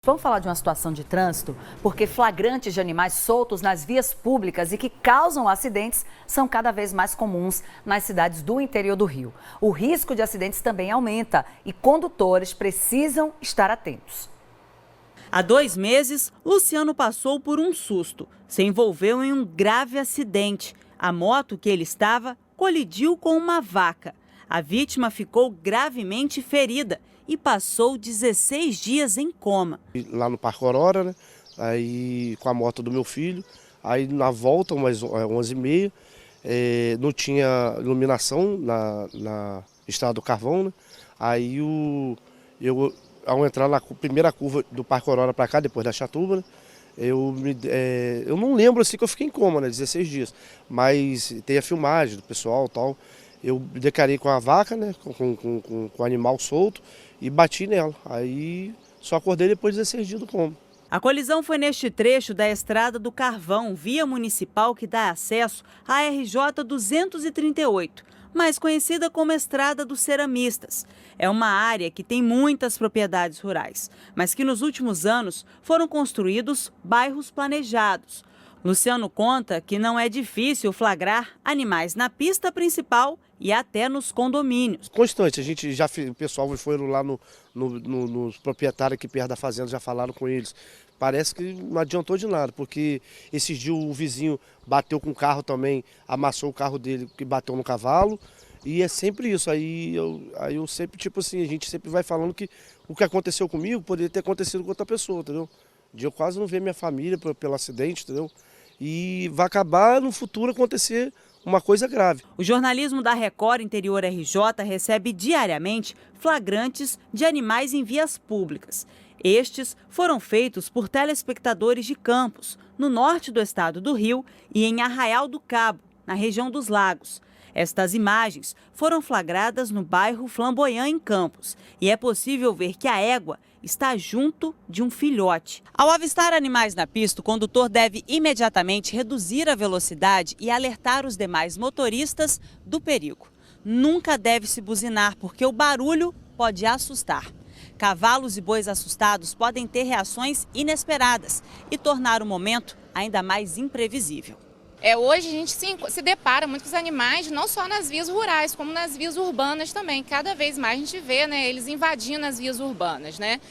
Vamos falar de uma situação de trânsito, porque flagrantes de animais soltos nas vias públicas e que causam acidentes são cada vez mais comuns nas cidades do interior do Rio. O risco de acidentes também aumenta e condutores precisam estar atentos. Há 2 meses, Luciano passou por um susto. Se envolveu em um grave acidente. A moto que ele estava colidiu com uma vaca. A vítima ficou gravemente ferida e passou 16 dias em coma. Lá no Parque Aurora, né? Aí com a moto do meu filho, aí na volta, umas 11h30, não tinha iluminação na Estrada do Carvão, né? Aí ao entrar na primeira curva do Parque Aurora para cá, depois da Chatuba, né? Eu não lembro assim que eu fiquei em coma, né? 16 dias, mas tem a filmagem do pessoal e tal. Eu decarei com a vaca, né, com o animal solto e bati nela. Aí só acordei depois de 16 dias do coma. A colisão foi neste trecho da Estrada do Carvão, via municipal que dá acesso à RJ 238, mais conhecida como Estrada dos Ceramistas. É uma área que tem muitas propriedades rurais, mas que nos últimos anos foram construídos bairros planejados. Luciano conta que não é difícil flagrar animais na pista principal e até nos condomínios. Constante, o pessoal foi lá nos proprietários aqui perto da fazenda, já falaram com eles. Parece que não adiantou de nada, porque esses dias o vizinho bateu com o carro também, amassou o carro dele que bateu no cavalo. E é sempre isso, aí eu sempre, tipo assim, a gente sempre vai falando que o que aconteceu comigo poderia ter acontecido com outra pessoa, entendeu? Eu quase não ver minha família pelo acidente, entendeu? E vai acabar no futuro acontecer uma coisa grave. O jornalismo da Record Interior RJ recebe diariamente flagrantes de animais em vias públicas. Estes foram feitos por telespectadores de Campos, no norte do estado do Rio, e em Arraial do Cabo, na região dos Lagos. Estas imagens foram flagradas no bairro Flamboyant, em Campos, e é possível ver que a égua está junto de um filhote. Ao avistar animais na pista, o condutor deve imediatamente reduzir a velocidade e alertar os demais motoristas do perigo. Nunca deve se buzinar, porque o barulho pode assustar. Cavalos e bois assustados podem ter reações inesperadas e tornar o momento ainda mais imprevisível. Hoje a gente se depara muito com os animais, não só nas vias rurais, como nas vias urbanas também. Cada vez mais a gente vê, né, eles invadindo as vias urbanas, né?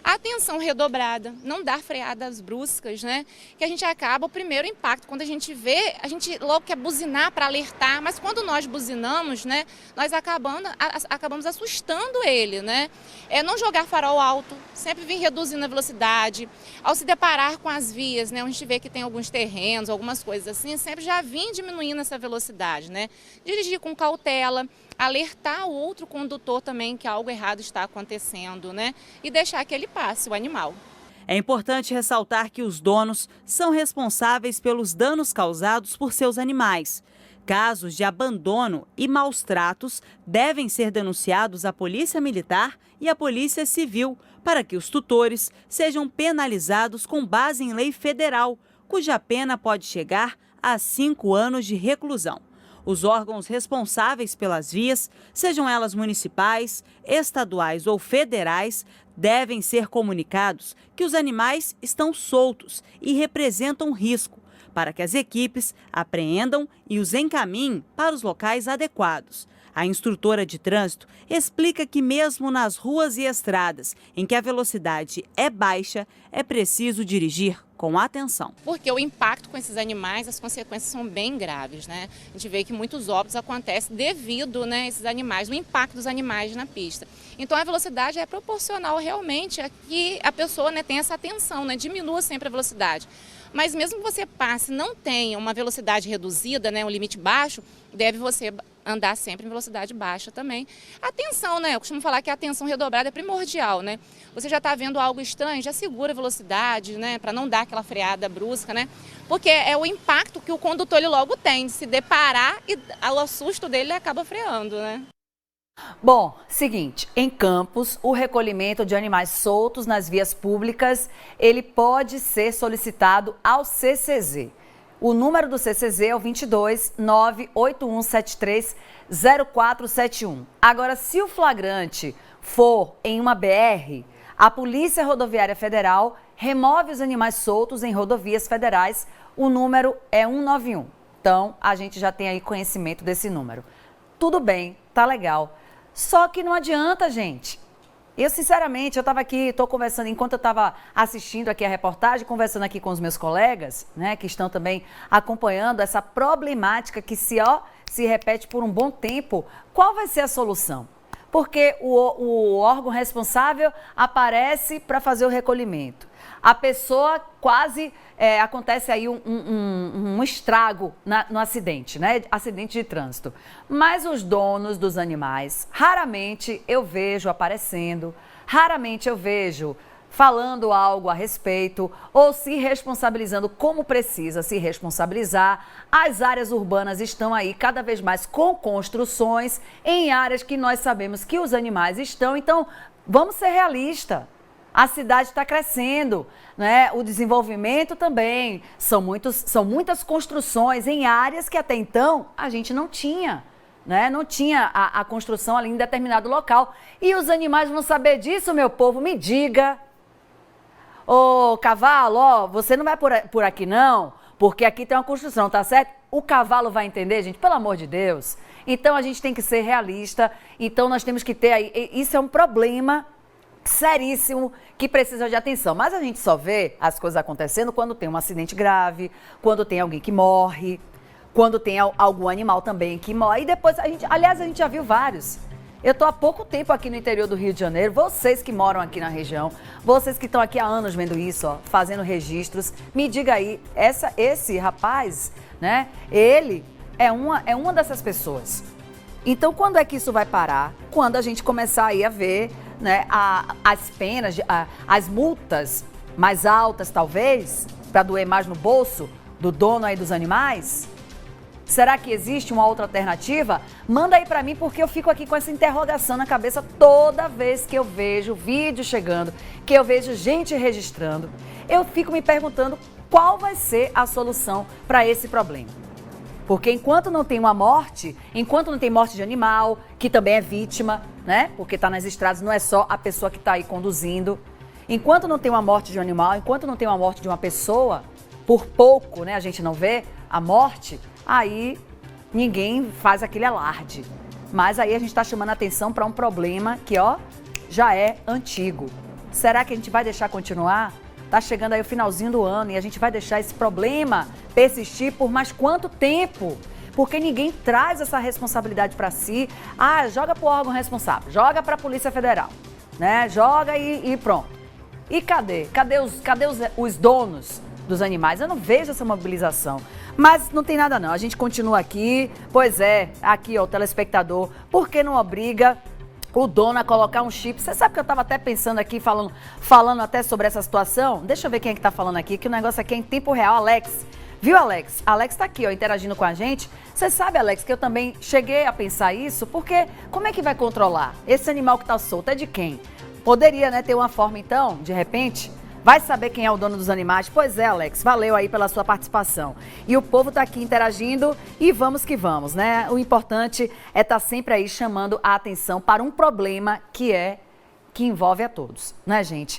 A atenção redobrada, não dar freadas bruscas, né? Que a gente acaba, o primeiro impacto, quando a gente vê, a gente logo quer buzinar para alertar, mas quando nós buzinamos, né, nós acabamos assustando ele, né? Não jogar farol alto, sempre vir reduzindo a velocidade. Ao se deparar com as vias, né, onde a gente vê que tem alguns terrenos, algumas coisas assim, sempre já vir diminuindo essa velocidade, né? Dirigir com cautela, alertar o outro condutor também que algo errado está acontecendo, né? E deixar que ele passe, o animal. É importante ressaltar que os donos são responsáveis pelos danos causados por seus animais. Casos de abandono e maus tratos devem ser denunciados à Polícia Militar e à Polícia Civil, para que os tutores sejam penalizados com base em lei federal, cuja pena pode chegar a 5 anos de reclusão. Os órgãos responsáveis pelas vias, sejam elas municipais, estaduais ou federais, devem ser comunicados que os animais estão soltos e representam risco, para que as equipes apreendam e os encaminhem para os locais adequados. A instrutora de trânsito explica que mesmo nas ruas e estradas em que a velocidade é baixa, é preciso dirigir com atenção. Porque o impacto com esses animais, as consequências são bem graves, né? A gente vê que muitos óbitos acontecem devido, né, a esses animais, o impacto dos animais na pista. Então a velocidade é proporcional realmente a que a pessoa, né, tenha essa atenção, né, diminua sempre a velocidade. Mas mesmo que você passe, não tenha uma velocidade reduzida, né, um limite baixo, deve você andar sempre em velocidade baixa também. Atenção, né? Eu costumo falar que a atenção redobrada é primordial, né? Você já está vendo algo estranho, já segura a velocidade, né? Para não dar aquela freada brusca, né? Porque é o impacto que o condutor ele logo tem de se deparar e ao susto dele ele acaba freando, né? Bom, seguinte, em Campos, o recolhimento de animais soltos nas vias públicas, ele pode ser solicitado ao CCZ. O número do CCZ é o 22 98173 0471. Agora, se o flagrante for em uma BR, A Polícia Rodoviária Federal remove os animais soltos em rodovias federais. O número é 191. Então, a gente já tem aí conhecimento desse número. Tudo bem, tá legal. Só que não adianta, gente. Eu, sinceramente, eu estava aqui, estou conversando, enquanto eu estava assistindo aqui a reportagem, conversando aqui com os meus colegas, né, que estão também acompanhando essa problemática que se repete por um bom tempo. Qual vai ser a solução? Porque o órgão responsável aparece para fazer o recolhimento. A pessoa quase, acontece aí um estrago no acidente, né? Acidente de trânsito. Mas os donos dos animais, raramente eu vejo aparecendo, raramente eu vejo falando algo a respeito ou se responsabilizando como precisa se responsabilizar. As áreas urbanas estão aí cada vez mais com construções em áreas que nós sabemos que os animais estão. Então, vamos ser realistas. A cidade está crescendo, né? O desenvolvimento também. São muitas construções em áreas que até então a gente não tinha. Né? Não tinha a construção ali em determinado local. E os animais vão saber disso, meu povo? Me diga. Ô, cavalo, ó, você não vai por aqui não, porque aqui tem uma construção, tá certo? O cavalo vai entender, gente, pelo amor de Deus. Então, a gente tem que ser realista. Então, nós temos que ter aí... Isso é um problema seríssimo que precisa de atenção. Mas a gente só vê as coisas acontecendo quando tem um acidente grave, quando tem alguém que morre, quando tem algum animal também que morre. E depois, a gente já viu vários. Eu estou há pouco tempo aqui no interior do Rio de Janeiro, vocês que moram aqui na região, vocês que estão aqui há anos vendo isso, ó, fazendo registros, me diga aí, esse rapaz, né, ele é uma dessas pessoas. Então, quando é que isso vai parar? Quando a gente começar aí a ver, né, as penas, as multas mais altas, talvez, para doer mais no bolso do dono aí dos animais? Será que existe uma outra alternativa? Manda aí pra mim, porque eu fico aqui com essa interrogação na cabeça toda vez que eu vejo vídeo chegando, que eu vejo gente registrando. Eu fico me perguntando qual vai ser a solução para esse problema. Porque enquanto não tem uma morte, enquanto não tem morte de animal, que também é vítima, né? Porque tá nas estradas, não é só a pessoa que tá aí conduzindo. Enquanto não tem uma morte de um animal, enquanto não tem uma morte de uma pessoa, por pouco, né? A gente não vê a morte. Aí ninguém faz aquele alarde. Mas aí a gente está chamando a atenção para um problema que, ó, já é antigo. Será que a gente vai deixar continuar? Tá chegando aí o finalzinho do ano e a gente vai deixar esse problema persistir por mais quanto tempo? Porque ninguém traz essa responsabilidade para si. Ah, joga para o órgão responsável, joga para a Polícia Federal, né? Joga e pronto. E cadê? Cadê os donos dos animais? Eu não vejo essa mobilização. Mas não tem nada não, a gente continua aqui. Pois é, aqui ó, o telespectador, por que não obriga o dono a colocar um chip? Você sabe que eu estava até pensando aqui, falando até sobre essa situação? Deixa eu ver quem é que tá falando aqui, que o negócio aqui é em tempo real. Alex, viu, Alex? Alex tá aqui ó, interagindo com a gente. Você sabe, Alex, que eu também cheguei a pensar isso, porque como é que vai controlar? Esse animal que tá solto é de quem? Poderia, né, ter uma forma então, de repente... Vai saber quem é o dono dos animais? Pois é, Alex, valeu aí pela sua participação. E o povo tá aqui interagindo e vamos que vamos, né? O importante é estar sempre aí chamando a atenção para um problema que envolve a todos, né, gente?